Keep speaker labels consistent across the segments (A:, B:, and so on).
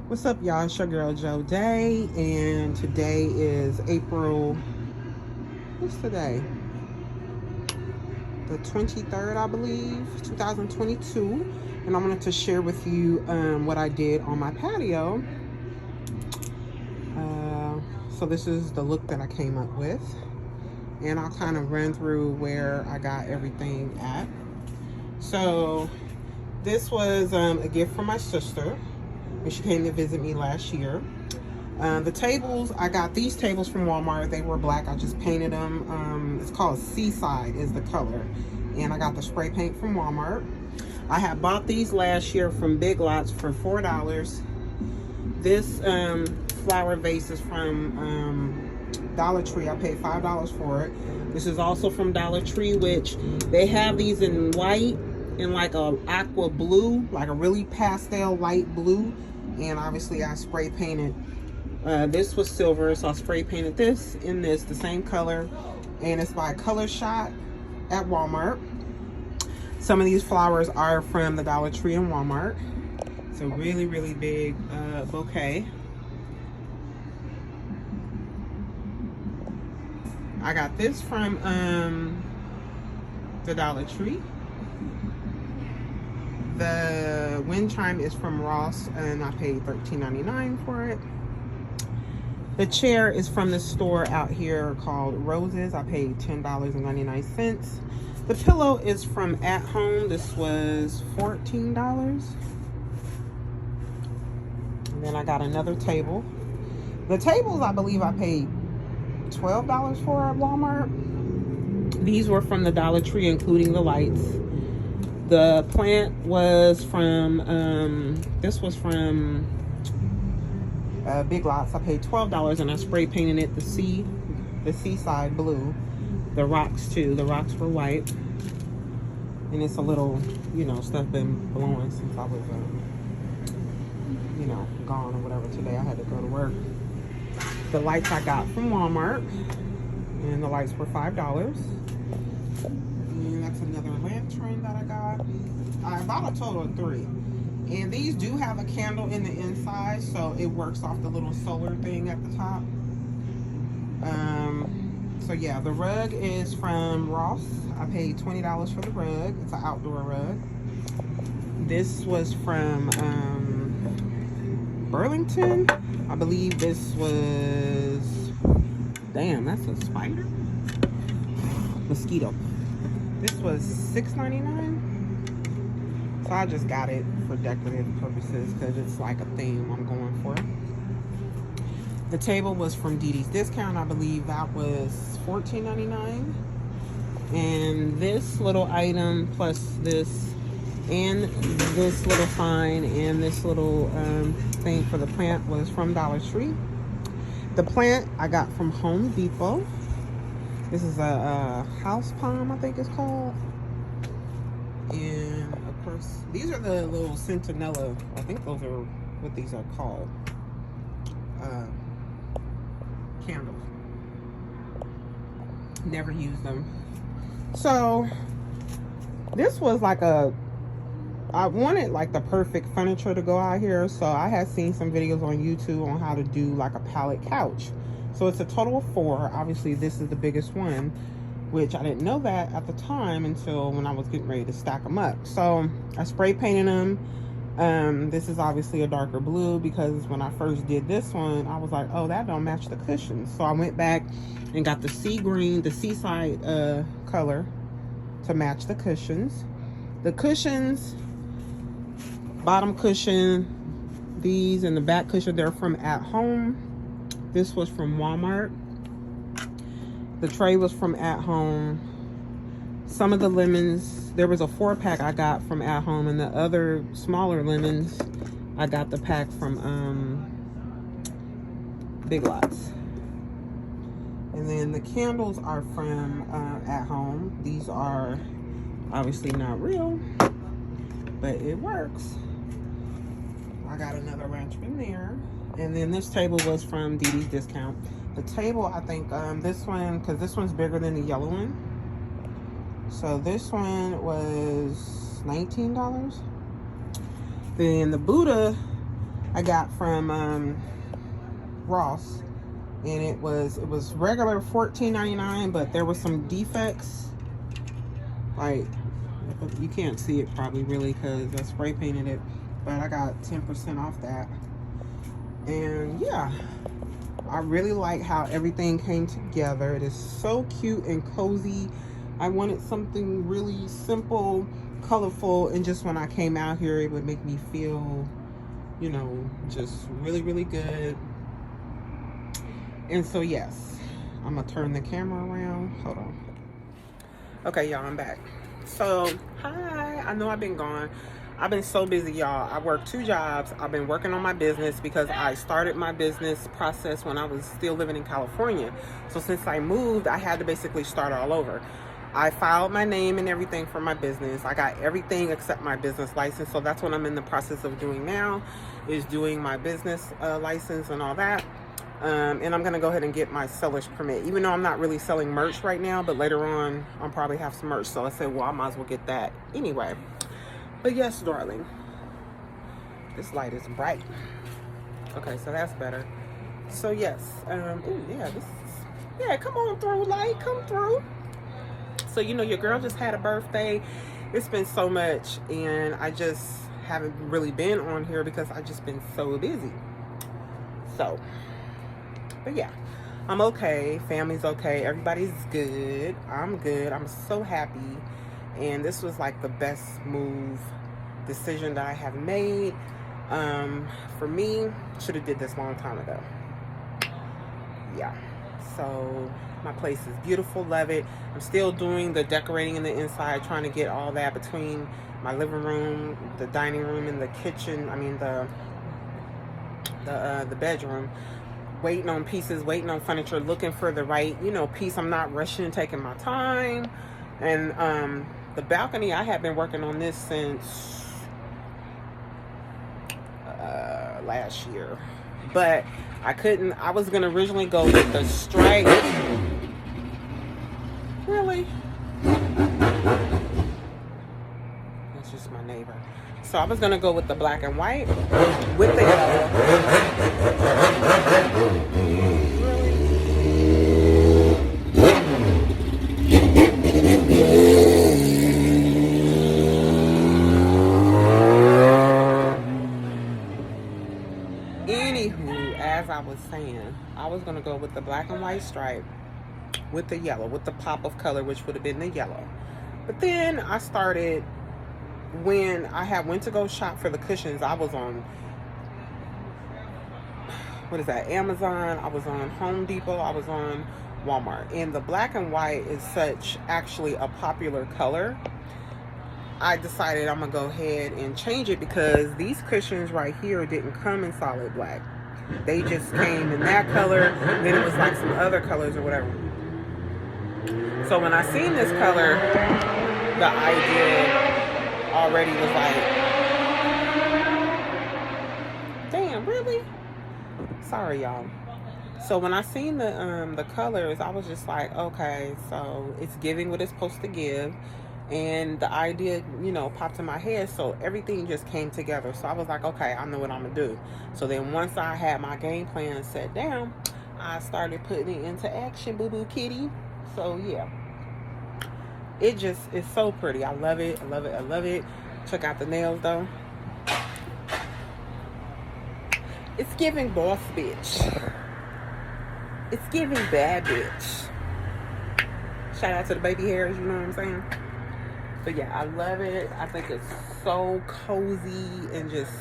A: What's up, y'all? It's your girl Jodae, and today is April. What's today? The 23rd, I believe, 2022. And I wanted to share with you what I did on my patio. So this is the look that I came up with, and I'll kind of run through where I got everything at. So this was a gift from my sister, and she came to visit me last year. The tables, I got these tables from Walmart. They were black. I just painted them. It's called Seaside is the color. And I got the spray paint from Walmart. I had bought these last year from Big Lots for $4. This flower vase is from Dollar Tree. I paid $5 for it. This is also from Dollar Tree, which they have these in white and like a aqua blue, like a really pastel light blue. And obviously I spray painted, this was silver, so I spray painted this in this, the same color, and it's by Color Shot at Walmart. Some of these flowers are from the Dollar Tree and Walmart. It's a really, really big bouquet. I got this from the Dollar Tree. The wind chime is from Ross, and I paid $13.99 for it. The chair is from the store out here called Roses. I paid $10.99. The pillow is from At Home. This was $14. And then I got another table. The tables, I believe I paid $12 for at Walmart. These were from the Dollar Tree, including the lights. The plant was from, this was from Big Lots. I paid $12, and I spray painted it the Seaside blue. The rocks too. The rocks were white. And it's a little, you know, stuff been blowing since I was, you know, gone or whatever. Today I had to go to work. The lights I got from Walmart, and the lights were $5. And that's another lantern that I got. I bought a total of 3. And these do have a candle in the inside, so it works off the little solar thing at the top. So yeah, the rug is from Ross. I paid $20 for the rug. It's an outdoor rug. This was from Burlington. I believe this was, damn, that's a spider? Mosquito. This was $6.99. So I just got it for decorative purposes because it's like a theme I'm going for. The table was from Dee Dee's Discount. I believe that was $14.99. And this little item plus this and this little sign and this little thing for the plant was from Dollar Tree. The plant I got from Home Depot. This is a house palm, I think it's called. And of course, these are the little centinela. I think those are what these are called. Candles. Never used them. So this was like I wanted like the perfect furniture to go out here. So I had seen some videos on YouTube on how to do like a pallet couch. So it's a total of 4. Obviously, this is the biggest one, which I didn't know that at the time until when I was getting ready to stack them up. So I spray painted them. This is obviously a darker blue because when I first did this one, I was like, oh, that don't match the cushions. So I went back and got the sea green, the seaside color to match the cushions. The cushions, bottom cushion, these, and the back cushion, they're from At Home. This was from Walmart. The tray was from At Home. Some of the lemons, there was a 4-pack I got from At Home, and the other smaller lemons, I got the pack from Big Lots. And then the candles are from At Home. These are obviously not real, but it works. I got another wrench in there. And then this table was from DD's Discount. The table, I think this one, because this one's bigger than the yellow one. So this one was $19. Then the Buddha I got from Ross, and it was regular $14.99, but there were some defects. Like, you can't see it probably really because I spray painted it, but I got 10% off that. And yeah, I really like how everything came together. It is so cute and cozy. I wanted something really simple, colorful, and just when I came out here, it would make me feel, you know, just really, really good. And so yes, I'm gonna turn the camera around. Hold on. Okay, y'all, I'm back. So, hi, I know I've been gone. I've been so busy, y'all. I work 2 jobs. I've been working on my business because I started my business process when I was still living in California. So since I moved, I had to basically start all over. I filed my name and everything for my business. I got everything except my business license. So that's what I'm in the process of doing now, is doing my business license and all that. And I'm going to go ahead and get my seller's permit, even though I'm not really selling merch right now, but later on I'll probably have some merch. So I said, well, I might as well get that anyway. But yes, darling, this light is bright. Okay, so that's better. So yes, ooh, yeah, yeah, come on through, light, come through. So, you know, your girl just had a birthday. It's been so much, and I just haven't really been on here because I've just been so busy. So, but yeah, I'm okay. Family's okay. Everybody's good. I'm good. I'm so happy. And this was like the best decision that I have made. For me, should have did this a long time ago. Yeah. So my place is beautiful. Love it. I'm still doing the decorating in the inside, trying to get all that between my living room, the dining room, and the kitchen. I mean the bedroom. Waiting on pieces, waiting on furniture, looking for the right, you know, piece. I'm not rushing, taking my time. And the balcony, I have been working on this since last year, but I couldn't. I was gonna originally go with the stripe. Really? That's just my neighbor. So I was gonna go with the black and white with the yellow. Anywho, as I was saying, I was gonna go with the black and white stripe with the yellow, with the pop of color, which would have been the yellow. But then I started, when I went to go shop for the cushions, I was on, what is that, Amazon, I was on Home Depot, I was on Walmart. And the black and white is such actually a popular color. I decided I'm gonna go ahead and change it because these cushions right here didn't come in solid black. They just came in that color, and then it was like some other colors or whatever. So when I seen this color, the idea already was like, damn, really? Sorry, y'all. So when I seen the colors, I was just like, okay, so it's giving what it's supposed to give. And the idea, you know, popped in my head, so everything just came together. So I was like, okay, I know what I'm gonna do. So then once I had my game plan set down, I started putting it into action, boo-boo kitty. So yeah, it just is so pretty. I love it. I love it. I love it. Check out the nails though. It's giving boss bitch. It's giving bad bitch. Shout out to the baby hairs, you know what I'm saying? But yeah, I love it. I think it's so cozy and just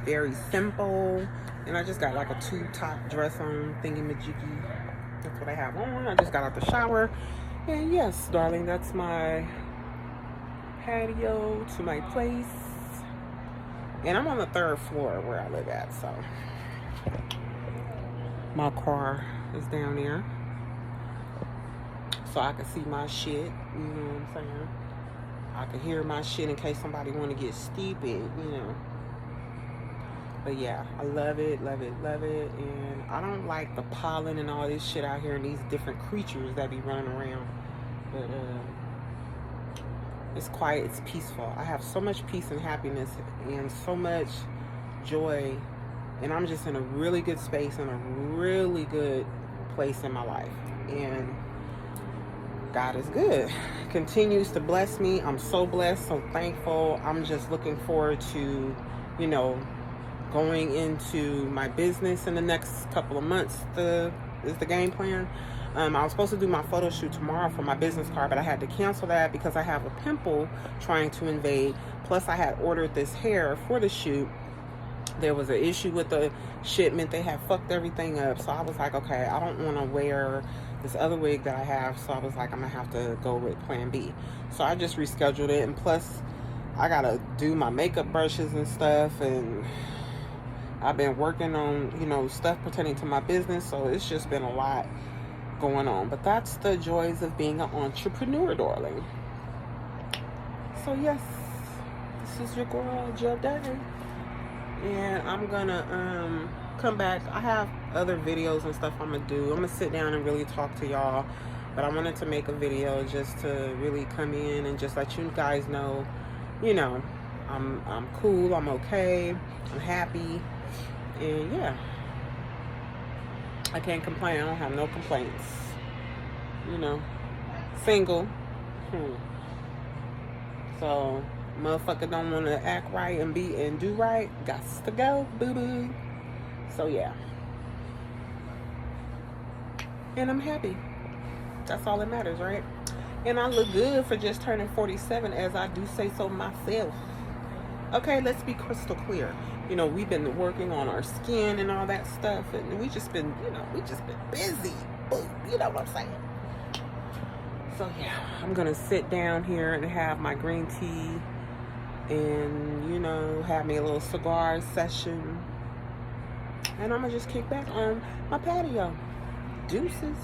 A: very simple. And I just got like a tube top dress on, thingy-majiggy. That's what I have on. I just got out the shower. And yes, darling, that's my patio to my place. And I'm on the 3rd floor where I live at, so my car is down there. So I can see my shit, you know what I'm saying? I can hear my shit in case somebody want to get stupid, you know. But yeah, I love it, love it, love it. And I don't like the pollen and all this shit out here and these different creatures that be running around. But it's quiet, it's peaceful. I have so much peace and happiness and so much joy. And I'm just in a really good space and a really good place in my life. And God is good. Continues to bless me. I'm so blessed, so thankful. I'm just looking forward to, you know, going into my business in the next couple of months. Is the game plan. I was supposed to do my photo shoot tomorrow for my business card, but I had to cancel that because I have a pimple trying to invade. Plus, I had ordered this hair for the shoot. There was an issue with the shipment. They had fucked everything up. So I was like, okay, I don't want to wear this other wig that I have. So I was like, I'm going to have to go with plan B. So I just rescheduled it. And plus, I got to do my makeup brushes and stuff. And I've been working on, you know, stuff pertaining to my business. So it's just been a lot going on. But that's the joys of being an entrepreneur, darling. So yes, this is your girl, Jodae. And I'm gonna come back. I have other videos and stuff I'm gonna do. I'm gonna sit down and really talk to y'all, but I wanted to make a video just to really come in and just let you guys know, you know, I'm cool, I'm okay, I'm happy, and yeah, I can't complain. I don't have no complaints, you know, single. So motherfucker don't want to act right and do right, gots to go, boo-boo. So yeah, and I'm happy. That's all that matters, right? And I look good for just turning 47, as I do say so myself. Okay, let's be crystal clear. You know, we've been working on our skin and all that stuff, and we just been, you know, busy. You know what I'm saying? So yeah, I'm gonna sit down here and have my green tea and, you know, have me a little cigar session, and I'm gonna just kick back on my patio. Deuces.